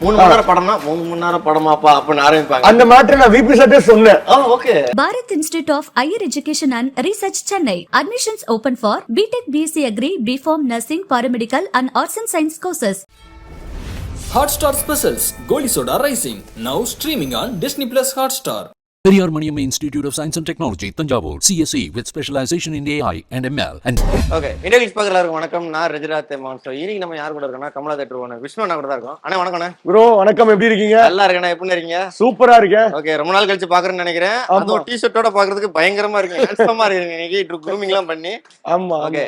3 மணி நேரம் படம்னா 3 மணி நேரம் படமாப்பா அப்படின்னு ஆரம்பிப்பாங்க. அந்த மாதிரி நான் விபி சட்டே சொன்னேன். Okay. Bharat Institute of Higher Education and Research, Chennai. Admissions open for BTech, BSc Agri, BPharm, Nursing, Paramedical and Arts and Science courses. Hotstar Specials Goli Soda Rising now streaming on Disney Plus Hotstar. Periyar Maniamma Institute of Science and Technology, Tanjavur, CSE with specialization in AI and ML. Okay, India பார்க்குற எல்லாருக்கும் வணக்கம். நான் ரஜிராத் மான். So இன்னைக்கு நம்ம யார் கூட இருக்கோம்னா கமலா தேட்டர் விஷ்ணு அண்ணா கூட தான் இருக்கோம். அண்ணா வணக்கம். ப்ரோ வணக்கம், எப்படி இருக்கீங்க? நல்லா இருக்கேண்ணா, எப்படி இருக்கீங்க? சூப்பரா இருக்கேன். ஓகே, ரொம்ப நாள் கழிச்சு பாக்குறேன்னு நினைக்கிறேன். அதுவும் டி-ஷர்ட்டோட பாக்குறதுக்கு பயங்கரமா இருக்கு, ஹேண்ட்ஸமா இருக்கு. இன்னைக்கு க்ரூமிங்லாம் பண்ணி. ஆமா. ஓகே,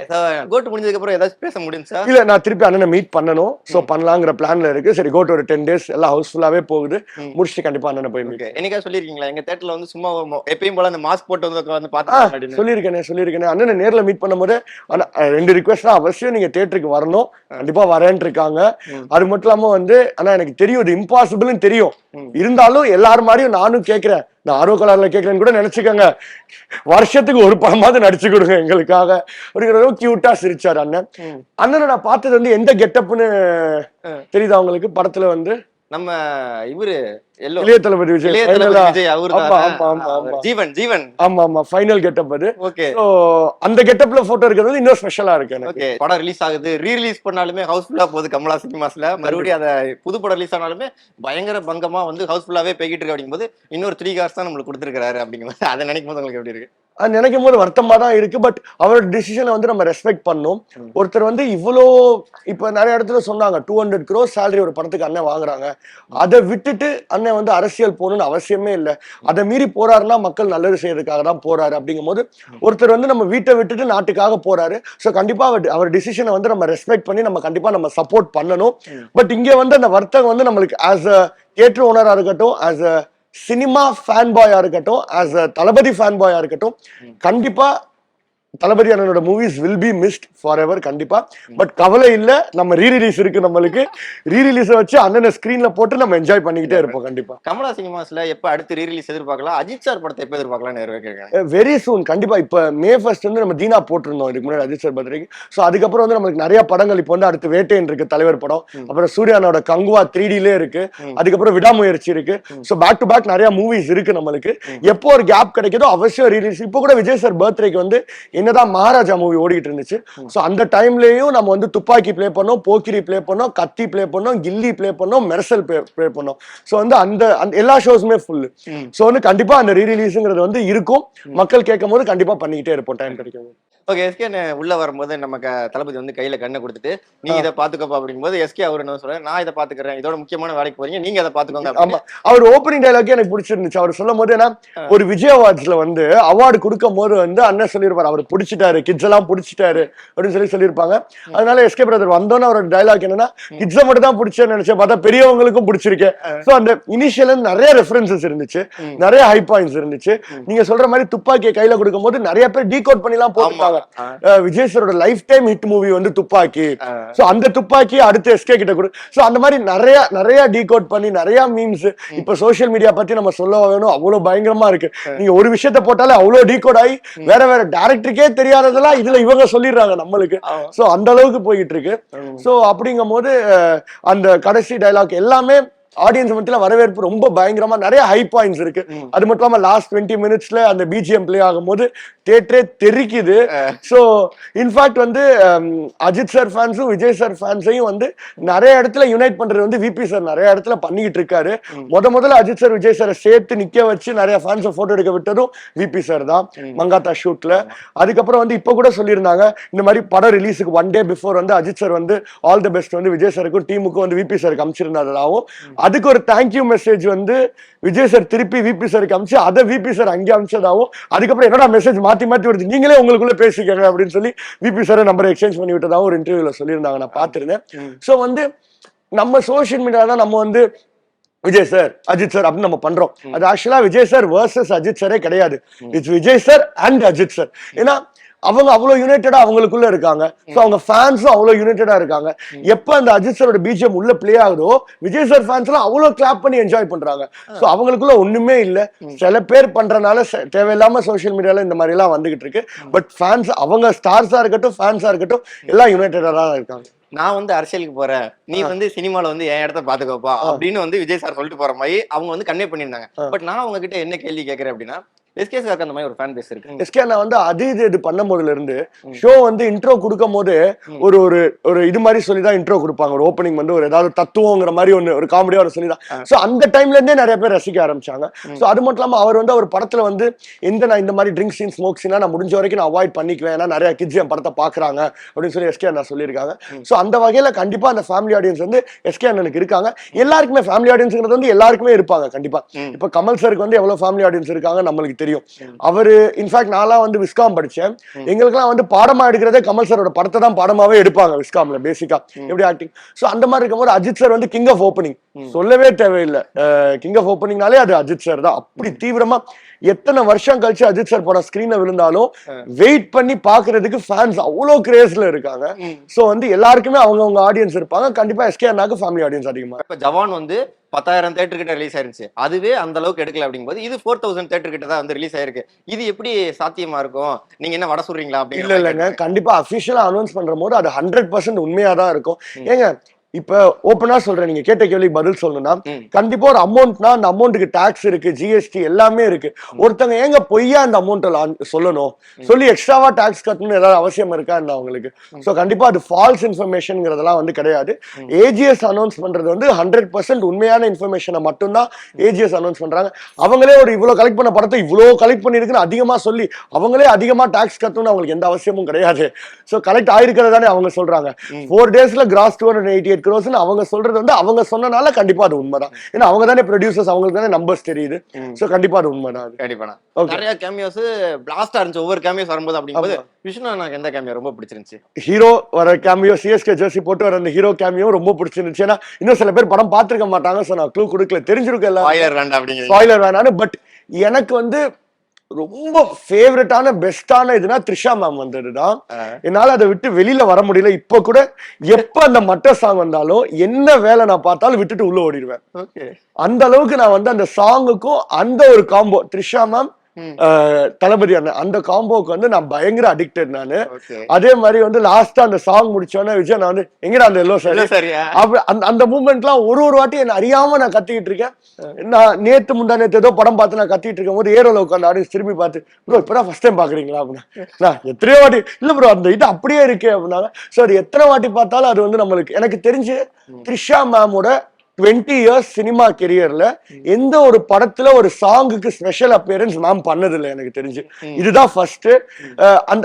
கோட் முடிஞ்சதுக்கு அப்புறம் ஏதாச்சும் பேச முடிஞ்சா? இல்ல, நான் திருப்பி அண்ணனை மீட் பண்ணணும். சோ பண்ணலாங்கிற பிளான்ல இருக்கு. சரி, கோட் ஒரு 10 days எல்லாம் ஹவுஸ்ஃபுல்லாவே போகுது. முடிச்சுட்டு கண்டிப்பா அண்ணனை போய் மீட். என்னைக்கா சொல்லிருக்கீங்களா எங்க தேட்டர்ல வந்து சும்மா எப்பயும் போல அந்த மாஸ்க் போட்டு வந்து பாத்து சொல்லியிருக்கேன். அண்ணனை நேர்ல மீட் பண்ணும்போது 2 ரிக்வெஸ்ட் தான். அவசியம் நீங்க தியேட்டருக்கு வரணும், கண்டிப்பா வரேன்னு இருக்காங்க. அது மட்டும் இல்லாம ஆனா எனக்கு தெரியும் இது இம்பாசிபிள்னு தெரியும். இருந்தாலும் எல்லாரும் மாதிரியும் நானும் கேட்கிறேன். நான் ஆர்வ கலர்ல கேட்கிறேன்னு கூட நினைச்சுக்கோங்க. வருஷத்துக்கு ஒரு படமாவது நடிச்சு கொடுங்க எங்களுக்காக. ஒரு கியூட்டா சிரிச்சாரு அண்ணன். அண்ணனை நான் பார்த்தது எந்த கெட்டப்னு தெரியுதா உங்களுக்கு? படத்துல நம்ம இவரு இளைய தளபதி விஜய் ஜீவன். ஆமா ஆமா, ஃபைனல் கெட்டப் அது. ஓகே, அந்த கெட்டப்ல போட்டோ இருக்கிறது இன்னும் ஸ்பெஷலா இருக்கு எனக்கு. ஓகே, படம் ரிலீஸ் ஆகுது, ரீ-ரிலீஸ் பண்ணாலுமே ஹவுஸ்ஃபுல்லா போகுது கமலா சினிமாஸ்ல. மறுபடியும் அத புது படம் ரிலீஸ் ஆனாலுமே பயங்கர பங்கமா ஹவுஸ்ஃபுல்லாவே போய்கிட்டு இருக்கு. அப்படிங்கும்போது இன்னொரு 3 hours தான் நம்மளுக்கு கொடுத்துருக்காரு. அப்படிங்கும்போது அதை நினைக்கும் போது உங்களுக்கு எப்படி இருக்கு? நினைக்கும் போது வருத்தமா தான் இருக்கு. பட் அவரோட டிசிஷனை நம்ம ரெஸ்பெக்ட் பண்ணோம். ஒருத்தர் இவ்வளோ இப்ப நிறைய இடத்துல சொன்னாங்க 200 crore salary ஒரு படத்துக்கு அண்ணன் வாங்குறாங்க. அதை விட்டுட்டு அண்ணன் அரசியல் போகணும்னு அவசியமே இல்லை. அதை மீறி போறாருன்னா மக்கள் நல்லது செய்யறதுக்காக தான் போறாரு. அப்படிங்கும் போது ஒருத்தர் நம்ம வீட்டை விட்டுட்டு நாட்டுக்காக போறாரு. ஸோ கண்டிப்பா அவர் டிசிஷனை நம்ம ரெஸ்பெக்ட் பண்ணி கண்டிப்பா நம்ம சப்போர்ட் பண்ணணும். பட் இங்க அந்த வர்த்தகம் நம்மளுக்கு ஆஸ் அ தியேட்டர் ஓனரா இருக்கட்டும், ஆஸ் அ சினிமா ஃபேன் பாயா இருக்கட்டும், ஆஸ் அ தளபதி ஃபேன் பாயா இருக்கட்டும், கண்டிப்பா தளபதி அண்ணனோட movies will be mist for ever கண்டிப்பா. பட் கவலை இல்ல, நம்ம ரீரிலீஸ் இருக்கு. நம்மளுக்கு ரீரிலீஸை வச்சு அண்ணனை ஸ்கிரீன்ல போட்டு நம்ம என்ஜாய் பண்ணிக்கிட்டே இருப்போம் கண்டிப்பா. கமலா சினிமாஸ்ல எப்ப அடுத்து ரீரிலீஸ் எதிர்பார்க்கலாம்? அஜித் சார் படத்தை எப்ப எதிர்பார்க்கலாம்? வெரி சூன் கண்டிப்பா. இப்ப May 1st நம்ம தீனா போட்டிருந்தோம் இதுக்கு முன்னாடி அஜித் சார் பர்த்டேக்கு. ஸோ அதுக்கப்புறம் நம்மளுக்கு நிறைய படங்கள் இப்போ அடுத்து வேட்டையன் இருக்கு, தலைவர் படம். அப்புறம் சூர்யானோட கங்குவா 3Dலே இருக்கு. அதுக்கப்புறம் விடாமுயற்சி இருக்கு. ஸோ பேக் டு பேக் நிறைய மூவிஸ் இருக்கு நம்மளுக்கு. எப்போ ஒரு கேப் கிடைக்குதோ அவசியம் ரீரிலீஸ். இப்போ கூட விஜய் சார் பர்த்டேக்கு என்னதான் மகாராஜா மூவி ஓடிட்டு இருந்துச்சு. சோ அந்த டைம்லயும் நம்ம துப்பாக்கி பிளே பண்ணோம், போக்கிரி பிளே பண்ணோம், கத்தி பிளே பண்ணோம், கில்லி பிளே பண்ணோம், மெர்சல் பிளே பண்ணோம். சோ அந்த எல்லா ஷோஸுமே ஃபுல். சோ கண்டிப்பா அந்த ரீரிலீஸ்ங்கிறது இருக்கும். மக்கள் கேட்கும் போது கண்டிப்பா பண்ணிக்கிட்டே இருப்போம் டைம் கிடைக்கும். ஓகே, எஸ்கே உள்ள வரும்போது நமக்கு தளபதி கையில கண்ணை கொடுத்துட்டு நீ இதை பாத்துக்கோப்பா அப்படிங்கும்போது எஸ்கே அவர் என்ன சொல்றாரு, நான் இதை பாத்துக்கிறேன், இதோட முக்கியமான வேலைக்கு போறீங்க, நீங்க அதை பாத்துக்கோங்க. ஆமா, அவர் ஓப்பனிங் டைலாக் எனக்கு பிடிச்சிருந்துச்சு. அவர் சொல்லும் போது ஒரு விஜய் அவார்ட்ஸ்ல அவார்டு கொடுக்கும் போது அண்ணன் சொல்லிருப்பாரு, அவர் பிடிச்சிட்டாரு, கிட்ஸ் எல்லாம் பிடிச்சிட்டாரு அப்படின்னு சொல்லியிருப்பாங்க. அதனால எஸ்கே பிரதர் வந்தோன்னு அவரோட டைலாக் என்னன்னா, கிட்ஸை மட்டும் தான் பிடிச்சேன்னு நினைச்சேன், பார்த்தா பெரியவங்களுக்கும் பிடிச்சிருக்கேன். சோ அந்த இனிஷியல் நிறைய ரெஃபரன்சஸ் இருந்துச்சு, நிறைய ஹை பாயிண்ட்ஸ் இருந்துச்சு. நீங்க சொல்ற மாதிரி துப்பாக்கியை கையில கொடுக்கும் போது நிறைய பேர் டீகோட் பண்ணி எல்லாம் போட்டுருக்காங்க. விஜய் சாரோட லைஃப் டைம் ஹிட் மூவி துப்பாக்கி. சோ அந்த துப்பாக்கி அடுத்து எஸ்கே கிட்ட கொடு. சோ அந்த மாதிரி நிறைய டீகோட் பண்ணி நிறைய மீம்ஸ். இப்ப சோசியல் மீடியா பத்தி நம்ம சொல்ல வேணும், அவ்வளவு பயங்கரமா இருக்கு. நீங்க ஒரு விஷயத்த போட்டாலே அவ்வளவு டீகோட் ஆகி வேற வேற டைரக்டருக்கே தெரியாததெல்லாம் இதுல இவங்க சொல்லிடுறாங்க நம்மளுக்கு. சோ அந்த அளவுக்கு போயிட்டு இருக்கு. சோ அப்படிங்கும் போது அந்த கடைசி டைலாக் எல்லாமே ஆடியன்ஸ் மத்தியில வரவேற்பு ரொம்ப பயங்கரமா, நிறைய ஹை பாயிண்ட்ஸ் இருக்கு. அது மட்டும் இல்லாம லாஸ்ட் 20 minutesல அந்த பிஜிஎம் பிளே ஆகும்போது தியேட்டரே தெரிக்குது. சோ இன்ஃபேக்ட் அஜித் சார் ஃபேன்ஸும் விஜய் சார் ஃபேன்ஸையும் நிறைய இடத்துல யுனைட் பண்றது விபி சார் நிறைய இடத்துல பண்ணிக்கிட்டு இருக்காரு. முதல்ல அஜித் சார் விஜய் சாரை சேர்த்து நிக்க வச்சு நிறைய ஃபேன்ஸை போட்டோ எடுக்க விட்டதும் விபி சார் தான் மங்காத்தா ஷூட்ல. அதுக்கப்புறம் இப்ப கூட சொல்லியிருந்தாங்க, இந்த மாதிரி படம் ரிலீஸுக்கு 1 day before Ajith sir all the best Vijay சாருக்கும் டீமுக்கும் விபி சாருக்கு அமைச்சிருந்தாலும் அதுக்கு ஒரு தேங்க்யூ மெசேஜ் விஜய் சார் திருப்பி விபி சாருக்கு அமிச்சு அதை விபி சார் அங்கே அமிச்சதாகவும், அதுக்கப்புறம் என்னடா மெசேஜ் மாத்தி வருது, நீங்களே உங்களுக்குள்ள பேசிக்கங்க அப்படின்னு சொல்லி விபி சார் நம்பரை எக்ஸ்சேஞ்ச் பண்ணி விட்டதாகவும் ஒரு இன்டர்வியூல சொல்லியிருந்தாங்க, நான் பார்த்திருந்தேன். சோ நம்ம சோசியல் மீடியா தான் நம்ம விஜய் சார் அஜித் சார் அப்படின்னு நம்ம பண்றோம். அது ஆக்சுவலா விஜய் சார் வர்சஸ் அஜித் சாரே கிடையாது. It's Vijay sir and Ajith sir. ஏன்னா அவங்க அவ்வளவு யுனைடெடா அவங்களுக்குள்ள இருக்காங்க. சோ அவங்க ஃபேன்ஸும் அவ்வளவு யுனைடெடா இருக்காங்க. எப்ப அந்த அஜித் சாரோட பிஜிஎம் உள்ள பிளே ஆகுதோ விஜய் சார் ஃபேன்ஸ் எல்லாம் அவ்வளவு கிளாப் பண்ணி என்ஜாய் பண்றாங்க. சோ அவங்களுக்குள்ள ஒண்ணுமே இல்ல. சில பேர் பண்றதுனால தேவையில்லாம சோசியல் மீடியால இந்த மாதிரி எல்லாம் வந்துகிட்டு இருக்கு. பட் ஃபேன்ஸ் அவங்க ஸ்டார்ஸா இருக்கட்டும் ஃபேன்ஸா இருக்கட்டும் எல்லாம் யுனைடெடா தான் இருக்காங்க. நான் வந்து அரசியலுக்கு போறேன், நீ வந்து சினிமால வந்து என் இடத்த பாத்துக்கோப்பா அப்படின்னு வந்து விஜய் சார் சொல்லிட்டு போற மாதிரி அவங்க வந்து கன்வே பண்ணியிருந்தாங்க. பட் நான் உங்ககிட்ட என்ன கேள்வி கேட்கறேன் அப்படின்னா, எஸ்கே சாருக்கு அந்த மாதிரி ஒரு ஃபேன் பேஸ் இருக்கு. எஸ்கே நான் வந்து அது இது பண்ணும் போதுல இருந்து ஷோ வந்து இன்ட்ரோ கொடுக்கும் போது ஒரு ஒரு ஒரு இது மாதிரி சொல்லிதான் இன்ட்ரோ கொடுப்பாங்க. ஒரு ஓப்பனிங் வந்து ஒரு ஏதாவது தத்துவங்கிற மாதிரி ஒரு காமெடியா ஒரு சொல்லிதான். சோ அந்த டைம்ல இருந்தே நிறைய பேர் ரசிக்க ஆரம்பிச்சாங்க. சோ அது மட்டும் இல்லாம அவர் வந்து ஒரு படத்துல வந்து நான் இந்த மாதிரி ட்ரிங்க் சீன் ஸ்மோக் சீனா நான் முடிஞ்ச வரைக்கும் நான் அவாய்ட் பண்ணிக்குவேன், ஏன்னா நிறைய கிட்ஸ் என் படத்தை பாக்குறாங்க அப்படின்னு சொல்லி எஸ்கே அண்ணா சொல்லியிருக்காங்க. சோ அந்த வகையில கண்டிப்பா அந்த ஃபேமிலி ஆடியன்ஸ் வந்து எஸ்கே அண்ணனுக்கு இருக்காங்க. எல்லாருக்குமே ஃபேமிலி ஆடியன்ஸ்ங்கிறது வந்து எல்லாருக்குமே இருப்பாங்க கண்டிப்பா. இப்ப கமல் சாருக்கு வந்து எவ்வளவு ஃபேமிலி ஆடியன்ஸ் இருக்காங்க நம்மளுக்கு தெரியும். அவரு இன்ஃபேக்ட் நான்லாம் வந்து விஸ்காம் படிச்சேன். எங்களுக்குலாம் வந்து பாடமா எடுக்கிறதே கமல் சாரோட படத்தை தான் பாடமாவே எடுப்பாங்க விஸ்காம்ல பேசிக்கா எப்படி ஆக்டிங். சோ அந்த மாதிரி இருக்கும்போது அஜித் சார் வந்து கிங் ஆஃப் ஓப்பனிங் சொல்லவே தேவையில்லை. கிங் ஆஃப் ஓப்பனிங்னாலே அது அஜித் சார் தான். அப்படி தீவிரமா எத்தனை வருஷம் கழிச்சு அஜித் சார் படம் ஸ்கிரீன்ல விழுந்தாலும் வெயிட் பண்ணி பாக்குறதுக்கு ஃபேன்ஸ் அவ்வளவு கிரேஸ்ல இருக்காங்க. சோ வந்து எல்லாருக்குமே அவங்கவுங்க ஆடியன்ஸ் இருப்பாங்க. கண்டிப்பா எஸ்கே அண்ணாக்கு ஃபேமிலி ஆடியன்ஸ் அதிகமா. இப்ப ஜவான் வந்து 10,000 தியேட்டர் கிட்ட ரிலீஸ் ஆயிருச்சு, அதுவே அந்த அளவுக்கு எடுக்கல அப்படிங்கும்போது இது 4,000 தியேட்டர் கிட்ட தான் வந்து ரிலீஸ் ஆயிருக்கு. இது எப்படி சாத்தியமா இருக்கும்? நீங்க என்ன வட சொல்றீங்களா? அப்படி இல்லங்க, கண்டிப்பா அபிஷியலா அனௌன்ஸ் பண்ற போது அது 100% உண்மையா தான் இருக்கும். ஏங்க இப்ப ஓப்பனா சொல்றேன், நீங்க கேட்ட கேள்விக்கு பதில் சொல்லணும்னா கண்டிப்பா ஒரு அமௌண்ட்னா அந்த அமௌண்ட்டுக்கு டாக்ஸ் இருக்கு, ஜிஎஸ்டி எல்லாமே இருக்கு. ஒருத்தங்க ஏங்க பொய்யா அந்த அமௌண்ட் சொல்லணும், சொல்லி எக்ஸ்ட்ராவா டாக்ஸ் கட்டணும் ஏதாவது அவசியம் இருக்கா என்ன அவங்களுக்கு? சோ கண்டிப்பா அது ஃபால்ஸ் இன்ஃபர்மேஷன்ங்கிறதெல்லாம் வந்து கிடையாது. ஏஜிஎஸ் அனௌன்ஸ் பண்றது வந்து 100% உண்மையான இன்ஃபர்மேஷனை மட்டும்தான் ஏஜிஎஸ் அனௌன்ஸ் பண்றாங்க. அவங்களே ஒரு இவ்வளவு கலெக்ட் பண்ண படத்தை இவ்வளவு கலெக்ட் பண்ணிருக்குன்னு அதிகமா சொல்லி அவங்களே அதிகமா டாக்ஸ் கட்டணும்னு அவங்களுக்கு எந்த அவசியமும் கிடையாது. சோ கலெக்ட் ஆயிருக்கிறதானே அவங்க சொல்றாங்க. 4 daysல கிராஸ் 288 crores அவங்க சொல்றது வந்து அவங்க சொன்னனால கண்டிப்பா அது உண்மைதான். ஏன்னா அவங்க தானே ப்ரொடியூசர்ஸ், அவங்களுக்கு தானே நம்பர்ஸ் தெரியுது. சோ கண்டிப்பா அது உண்மைதான். கண்டிப்பா நிறைய கேமியோஸ் பிளாஸ்டா இருந்துச்சு. ஒவ்வொரு கேமியோஸ் வரும்போது அப்படிங்கும்போது விஷ்ணு எனக்கு எந்த கேமியோ ரொம்ப பிடிச்சிருந்துச்சு? ஹீரோ வர கேமியோ, சிஎஸ்கே ஜெர்சி போட்டு வர அந்த ஹீரோ கேமியோ ரொம்ப பிடிச்சிருந்துச்சு. ஏன்னா இன்னும் சில பேர் படம் பார்த்திருக்க மாட்டாங்க. சோ நான் க்ளூ கொடுக்கல, தெரிஞ்சிருக்கல ஸ்பாயிலர் வேண்டான்னு. பட் எனக்கு வந்து ரொம்ப ஃபேவரட்டான பெஸ்டான இதுனா த்ரிஷா மேம் வந்ததுதான். என்னால அதை விட்டு வெளியில வர முடியல. இப்ப கூட எப்ப அந்த மட்ட சாங் வந்தாலும் என்ன வேலை நான் பார்த்தாலும் விட்டுட்டு உள்ள ஓடிடுவேன். அந்த அளவுக்கு நான் வந்து அந்த சாங்குக்கும் அந்த ஒரு காம்போ த்ரிஷா மேம் தளபதி அந்த காம்போக்கு வந்து நான் பயங்கர அடிக்டட் நானு. அதே மாதிரி வந்து லாஸ்டா அந்த சாங் முடிச்சோன்னே விஜய் நான் வந்து எங்கடா அந்த எல்லோ சாரி அந்த மூமெண்ட் எல்லாம் ஒரு வாட்டி என்ன அறியாம நான் கத்திக்கிட்டு இருக்கேன். நான் நேத்து முந்தா நேத்து ஏதோ படம் பார்த்து நான் கத்திட்டு இருக்கும் போது ஏரோல உட்காந்து ஆடியன்ஸ் திரும்பி பார்த்து ப்ரோ இப்பதான் ஃபர்ஸ்ட் டைம் பாக்குறீங்களா அப்படின்னா எத்தனையோ வாட்டி இல்ல ப்ரோ அந்த இது அப்படியே இருக்கு அப்படின்னாங்க. சோ அது எத்தனை வாட்டி பார்த்தாலும் அது வந்து நம்மளுக்கு எனக்கு தெரிஞ்சு த்ரிஷா மேமோட 20 years சினிமா கெரியர்ல எந்த ஒரு படத்துல ஒரு சாங்குக்கு ஸ்பெஷல் அப்பியரன்ஸ் மேம் பண்ணதில்லை எனக்கு தெரிஞ்சு. இதுதான் ஃபர்ஸ்ட்.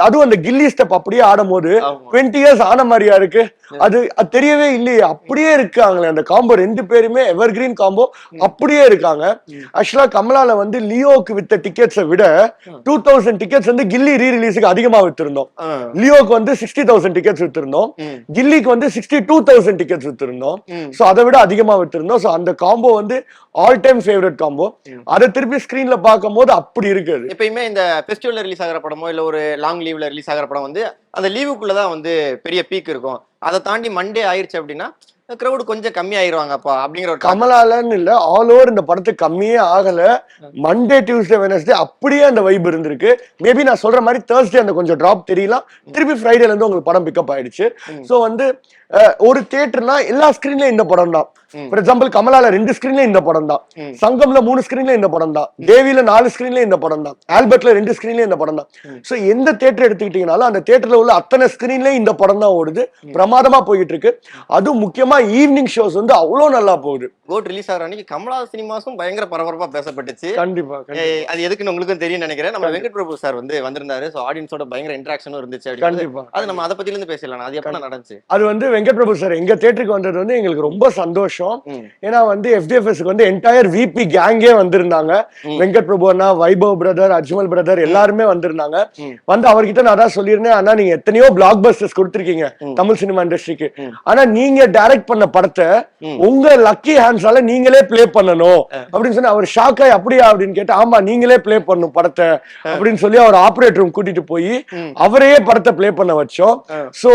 அதுவும் அந்த கில்லி ஸ்டெப் அப்படியே ஆடும் போது 20 years ஆன மாதிரியா இருக்கு. அது தெரியவே இல்லையே, அப்படியே இருக்காங்களே அந்த காம்போ. 2 பேருமே எவர் கிரீன் காம்போ, அப்படியே இருக்காங்க. ஆக்சுவலா கமலால வந்து லியோக்கு வித்த டிக்கெட்ஸை விட 2000 டிக்கெட்ஸ் வந்து கில்லி ரீ ரிலீஸுக்கு அதிகமா வித்திருந்தோம். லியோக்கு வந்து 60,000 டிக்கெட்ஸ் வித்திருந்தோம், கில்லிக்கு வந்து 62,000 டிக்கெட்ஸ் வித்திருந்தோம். சோ அதை விட அதிகமா வித்திருந்தோம். சோ அந்த காம்போ வந்து ஆல் டைம் ஃபேவரட் காம்போ. அதை திருப்பி ஸ்கிரீன்ல பார்க்கும் போது அப்படி இருக்குது. எப்பயுமே இந்த ஃபெஸ்டிவல்ல ரிலீஸ் ஆகிற படமோ இல்ல ஒரு லாங் லீவ்ல ரிலீஸ் ஆகிற படம் வந்து அந்த லீவுக்குள்ளதான் வந்து பெரிய பீக் இருக்கும். அதை தாண்டி மண்டே ஆயிடுச்சு அப்படின்னா கிரௌட் கொஞ்சம் கம்மி ஆயிருவாங்கப்பா அப்படிங்கிற ஒரு கமலாலன்னு இல்ல, ஆல் ஓவர் இந்த படத்துக்கு கம்மியே ஆகல. மண்டே டியூஸ்டே வெனஸ்டே அப்படியே அந்த வைப் இருந்திருக்கு. மேபி நான் சொல்ற மாதிரி தேர்ஸ்டே அந்த கொஞ்சம் டிராப் தெரியலாம். திருப்பி ஃப்ரைடேல இருந்து உங்களுக்கு படம் பிக்கப் ஆயிடுச்சு. சோ வந்து ஒரு தியேட்டர்னா எல்லா ஸ்கிரீன்லயும் இந்த படம் தான். ஃபார் எக்ஸாம்பிள் கமலால 2 ஸ்கிரீன்ல இந்த படம் தான், சங்கம்ல 3 ஸ்கிரீன்ல இந்த படம் தான், தேவில 4 ஸ்கிரீன்ல இந்த படம் தான், ஆல்பர்ட்ல 2 ஸ்கிரீன்ல இந்த படம் தான். சோ எந்த தியேட்டர் எடுத்துக்கிட்டீங்கனாலும் அந்த தியேட்டர்ல உள்ள அத்தனை ஸ்கிரீன்லயும் இந்த படம் தான் ஓடுது. பிரமாதமா போயிட்டு இருக்கு. அதுவும் முக்கியமா ஈவினிங் ஷோஸ் வந்து அவ்வளவு நல்லா போகுது. கோட் ரிலீஸ் ஆகிற அன்னைக்கு கமலா சினிமாஸும் பயங்கர பரபரப்பா பேசப்பட்டுச்சு. கண்டிப்பா அது எதுக்குன்னு உங்களுக்கும் தெரியும் நினைக்கிறேன். நம்ம வெங்கட் பிரபு சார் வந்து வந்திருந்தாரு. சோ ஆடியன்ஸோட பயங்கர இன்டராக்ஷனும் இருந்துச்சு. கண்டிப்பா அது நம்ம அதை பத்தில இருந்து பேசலாம். அது எப்ப நடந்துச்சு? அது வந்து வெங்கட் பிரபு சார் எங்க தியேட்டருக்கு வந்தது வந்து எங்களுக்கு ரொம்ப சந்தோஷம். ஏன்னா வந்து FDFSக்கு வந்து என்டையர் VP கேங்கே வந்திருந்தாங்க. வெங்கட் பிரபு அண்ணா, வைபவ் பிரதர், அஜ்மல் பிரதர் எல்லாருமே வந்திருந்தாங்க. வந்து அவர்கிட்ட நான் தான் சொல்லியிருந்தேன், ஆனா நீங்க எத்தனையோ பிளாக் பஸ்டர்ஸ் கொடுத்திருக்கீங்க தமிழ் சினிமா இண்டஸ்ட்ரிக்கு, ஆனா நீங்க டைரக்ட் டைரக்ட் பண்ண படத்தை உங்க லக்கி ஹேண்ட்ஸால நீங்களே பிளே பண்ணணும் அப்படின்னு சொல்லி அவர் ஷாக் ஆகி அப்படியா அப்படின்னு கேட்டு, ஆமா நீங்களே பிளே பண்ணும் படத்தை அப்படின்னு சொல்லி அவர் ஆபரேட்டர் ரூம் கூட்டிட்டு போய் அவரையே படத்தை பிளே பண்ண வச்சோம். சோ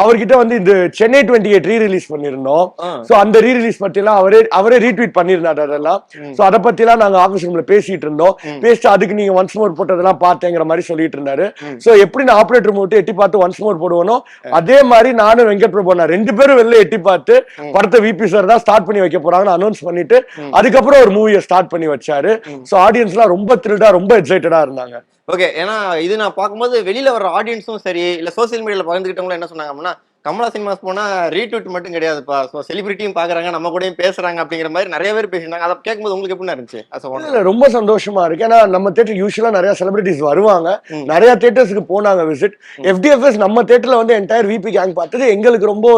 அவர்கிட்ட வந்து இந்த சென்னை 28 ரீ ரிலீஸ் பண்ணிருந்தோம். சோ அந்த ரீ ரிலீஸ் பத்தி எல்லாம் அவரே ரீட்வீட் பண்ணிருந்தாரு அதெல்லாம். சோ அதை பத்தி எல்லாம் நாங்க ஆபீஸ் ரூம்ல பேசிட்டு இருந்தோம். பேசிட்டு அதுக்கு நீங்க ஒன்ஸ் மோர் போட்டதெல்லாம் பார்த்தேங்கிற மாதிரி சொல்லிட்டு இருந்தாரு. சோ எப்படி நான் ஆபரேட்டர் ரூம் விட்டு எட்டி பார்த்து ஒன்ஸ் மோர் போடுவனோ அதே மாதிரி நானும் வெங்கட் பிரபு ரெண்டு பேரும் வெளில எட்டி பார்த்து படத்தை விபி சார் தான் ஸ்டார்ட் பண்ணி வைக்க போறாங்கன்னு அனௌன்ஸ் பண்ணிட்டு அதுக்கப்புறம் ஒரு மூவியை ஸ்டார்ட் பண்ணி வச்சாரு. சோ ஆடியன்ஸ்லாம் ரொம்ப த்ரில்டா ரொம்ப எக்ஸைட்டடா இருந்தாங்க. ஓகே, ஏன்னா இது நான் பார்க்கும்போது வெளியில வர ஆடியன்ஸும் சரி இல்ல சோசியல் மீடியால பகிர்ந்துக்கிட்டவங்களும் என்ன சொன்னாங்க அப்படின்னா, கமலா சினிமாஸ் போனா ரீட்வீட் மட்டும் கிடையாதுப்பா, ஸோ செலிபிரிட்டியும் பாக்குறாங்க, நம்ம கூடயும் பேசுறாங்க அப்படிங்கிற மாதிரி நிறைய பேர் பேசினாங்க. அதை கேட்கும்போது உங்களுக்கு எப்படி இருந்துச்சு? ரொம்ப சந்தோஷமா இருக்கு. ஏன்னா நம்ம தேட்டர் யூஸ்வலா நிறைய செலிபிரிட்டிஸ் வருவாங்க, நிறைய தேட்டர்ஸ்க்கு போனாங்க விசிட். FDFS நம்ம தேட்டர்ல வந்து என்டையர் விபி கேங் பார்த்தது எங்களுக்கு ரொம்ப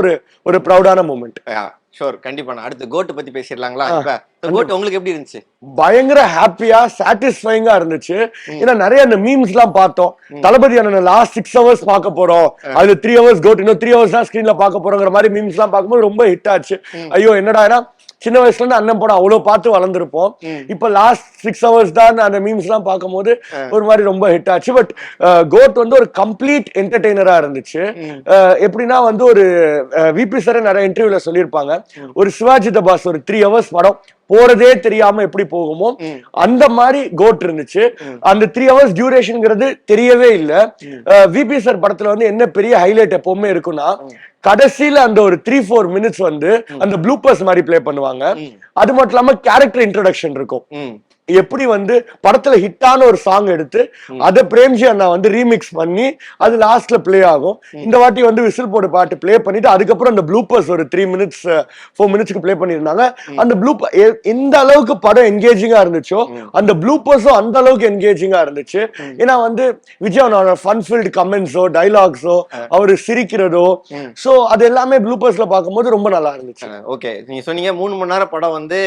ஒரு ப்ரௌடான மூமெண்ட். ஷோர், கண்டிப்பா. அடுத்து கோட் பத்தி பேசிடலாங்களா? இப்ப கோட் உங்களுக்கு எப்படி இருந்துச்சு? பயங்கர ஹாப்பியா சாட்டிஸ்ஃபைங்கா இருந்துச்சு. ஏன்னா நிறைய அந்த மீம்ஸ் எல்லாம் பார்த்தோம். தளபதி அண்ணன் லாஸ்ட் 6 hours பார்க்க போறோம், அது 3 hours கோட், இன்னும் 3 hours தான் ஸ்கிரீன்ல பார்க்க போறோங்கிற மாதிரி மீம்ஸ் எல்லாம் பார்க்கும்போது ரொம்ப ஹிட் ஆச்சு. ஐயோ என்னடா, ஏன்னா சின்ன வயசுல இருந்து அண்ணன் படம் அவ்வளவு பார்த்து வளர்ந்துருப்போம். இப்ப லாஸ்ட் 6 hours தான் அந்த மீம்ஸ் எல்லாம் பார்க்கும் போது ஒரு மாதிரி ரொம்ப ஹிட் ஆச்சு. பட் கோட் வந்து ஒரு கம்ப்ளீட் என்டர்டெய்னரா இருந்துச்சு. எப்படின்னா வந்து ஒரு விபி சார் நிறைய இன்டர்வியூல சொல்லியிருப்பாங்க, ஒரு சிவாஜி த பாஸ் ஒரு 3 hours படம் போறதே தெரியாம எப்படி போகுமோ அந்த மாதிரி கோட் இருந்துச்சு. அந்த 3 hours டியூரேஷன்ங்கிறது தெரியவே இல்ல. விபி சார் படத்துல வந்து என்ன பெரிய ஹைலைட் எப்பவுமே இருக்குன்னா, கடைசியில அந்த ஒரு 3-4 minutes வந்து அந்த ப்ளூப்பர்ஸ் மாதிரி பிளே பண்ணுவாங்க. அது மட்டும் இல்லாம கேரக்டர் இன்ட்ரோடக்ஷன் இருக்கும். எப்படி வந்து படத்துல ஹிட்டான ஒரு சாங் எடுத்து அதை பிரேம்ஜி அண்ணா வந்து ரீமிக்ஸ் பண்ணி அது லாஸ்ட்ல பிளே ஆகும். இந்த வாட்டி வந்து விசில் போட்டு பாட்டு பிளே பண்ணிட்டு அதுக்கப்புறம் அந்த ப்ளூப்பர்ஸ் ஒரு 3 minutes 4 minutesக்கு பிளே பண்ணிருந்தாங்க. அந்த ப்ளூப்பர் எந்த அளவுக்கு படம் என்கேஜிங்கா இருந்துச்சோ அந்த ப்ளூப்பர்ஸும் அந்த அளவுக்கு என்கேஜிங்கா இருந்துச்சு. ஏன்னா வந்து விஜய் ஃபன் ஃபீல்டு கமெண்ட்ஸோ டைலாக்ஸோ அவரு சிரிக்கிறதோ, சோ அது எல்லாமே ப்ளூப்பர்ஸ்ல பார்க்கும்போது ரொம்ப நல்லா இருந்துச்சு. ஓகே, நீங்க சொன்னீங்க 3 மணி நேரம் படம் வந்து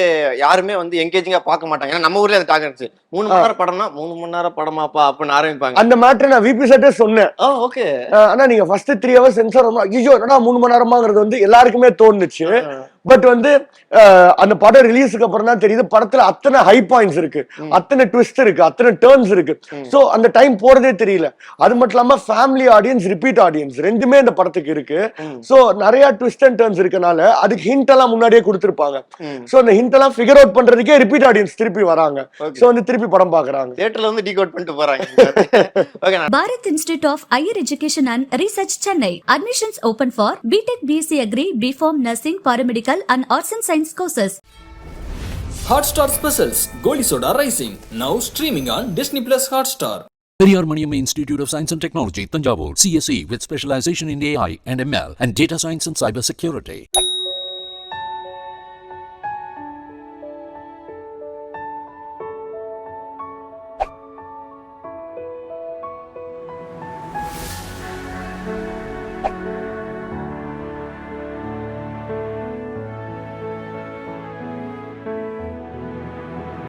யாருமே வந்து என்கேஜிங்கா பார்க்க மாட்டாங்க. ஏன்னா நம்ம 3 மணி நேரம் படம்னா 3 மணி நேரம் படமாப்பா அப்படின்னு ஆரம்பிப்பாங்க. அந்த மேட்டர் நான் விபி சட்டே சொன்னேன். ஓகே, ஆனா நீங்க ஃபர்ஸ்ட் 3 hours சென்சார் ஐயோ என்னடா 3 மணி நேரமாங்கிறது வந்து எல்லாருக்குமே தோணுச்சு. பட் வந்து அந்த படம் ரிலீஸுக்கு அப்புறம் தான் தெரியுது படத்துல அத்தனை ஹை பாயிண்ட்ஸ் இருக்கு, அத்தனை ட்விஸ்ட் இருக்கு, அத்தனை டர்ன்ஸ் இருக்கு. சோ அந்த டைம் போறதே தெரியல. அது மட்டும் இல்லாம ஃபேமிலி ஆடியன்ஸ் ரிப்பீட் ஆடியன்ஸ் ரெண்டுமே இந்த படத்துக்கு இருக்கு. சோ நிறைய ட்விஸ்ட் அண்ட் டர்ன்ஸ் இருக்கனால அதுக்கு ஹிண்ட் எல்லாம் முன்னாடியே கொடுத்திருப்பாங்க. சோ அந்த ஹிண்ட் எல்லாம் ஃபிகர் அவுட் பண்றதுக்கே ரிப்பீட் ஆடியன்ஸ் திருப்பி வராங்க. சோ வந்து திருப்பி படம் பாக்குறாங்க, தியேட்டர்ல வந்து டீகோட் பண்ணிட்டு போறாங்க. Okay, Bharat Institute of Higher Education and Research, Chennai. Admissions open for BTech, BSc Agri, BPharm, Nursing, Paramedical and Arts and Science courses. Hotstar Specials Goli Soda Rising, now streaming on Disney Plus Hotstar. Periyar Maniamma Institute of Science and Technology, Tanjavur. CSE with specialization in AI and ML and data science and cyber security.